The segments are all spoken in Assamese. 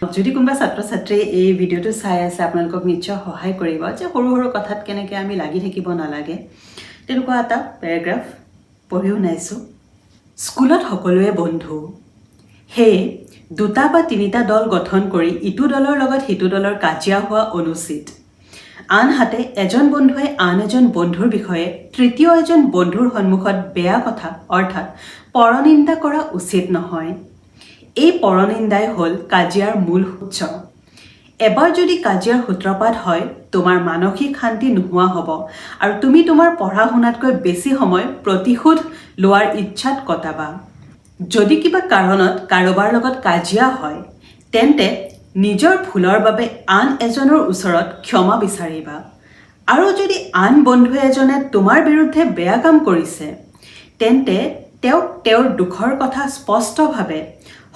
যদি কোনোবা ছাত্ৰ ছাত্ৰীয়ে এই ভিডিঅ'টো চাই আছে আপোনালোকক নিশ্চয় সহায় কৰিব যে সৰু সৰু কথাত কেনেকৈ আমি লাগি থাকিব নালাগে তেনেকুৱা এটা পেৰাগ্ৰাফ পঢ়ি শুনাইছোঁ। স্কুলত সকলোৱে বন্ধু, সেয়ে দুটা বা তিনিটা দল গঠন কৰি ইটো দলৰ লগত সিটো দলৰ কাজিয়া হোৱা অনুচিত। আনহাতে এজন বন্ধুৱে আন এজন বন্ধুৰ বিষয়ে তৃতীয় এজন বন্ধুৰ সন্মুখত বেয়া কথা অৰ্থাৎ পৰনিন্দা কৰা উচিত নহয়। এই পৰনিন্দাই হ'ল কাজিয়াৰ মূল উৎস। এবাৰ যদি কাজিয়াৰ সূত্ৰপাত হয় তোমাৰ মানসিক শান্তি নোহোৱা হ'ব আৰু তুমি তোমাৰ পঢ়া শুনাতকৈ বেছি সময় প্ৰতিশোধ লোৱাৰ ইচ্ছাত কটাবা। যদি কিবা কাৰণত কাৰোবাৰ লগত কাজিয়া হয় তেন্তে নিজৰ ভুলৰ বাবে আন এজনৰ ওচৰত ক্ষমা বিচাৰিবা। আৰু যদি আন বন্ধু এজনে তোমাৰ বিৰুদ্ধে বেয়া কাম কৰিছে তেন্তে তেওঁক তেওঁৰ দুখৰ কথা স্পষ্টভাৱে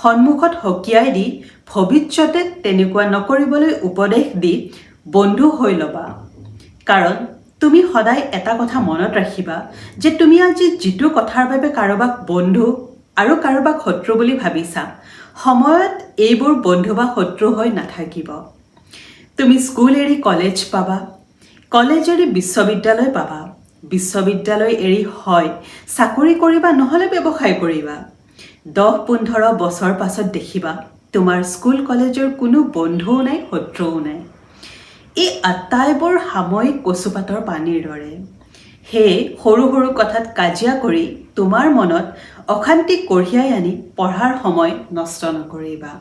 সন্মুখত সকীয়াই দি ভৱিষ্যতে তেনেকুৱা নকৰিবলৈ উপদেশ দি বন্ধু হৈ ল'বা। কাৰণ তুমি সদায় এটা কথা মনত ৰাখিবা যে তুমি আজি যিটো কথাৰ বাবে কাৰোবাক বন্ধু আৰু কাৰোবাক শত্ৰু বুলি ভাবিছা সময়ত এইবোৰ বন্ধু বা শত্ৰু হৈ নাথাকিব। তুমি স্কুল এৰি কলেজ পাবা, কলেজ এৰি বিশ্ববিদ্যালয় পাবা, বিশ্ববিদ্যালয় এৰি হয় চাকৰি কৰিবা নহ'লে ব্যৱসায় কৰিবা। 10-15 বছৰ পাছত দেখিবা তোমাৰ স্কুল কলেজৰ কোনো বন্ধুও নাই শত্ৰুও নাই। এই আটাইবোৰ সাময়িক কচুপাতৰ পানীৰ দৰে। সেয়ে সৰু সৰু কথাত কাজিয়া কৰি তোমাৰ মনত অশান্তি কঢ়িয়াই আনি পঢ়াৰ সময় নষ্ট নকৰিবা।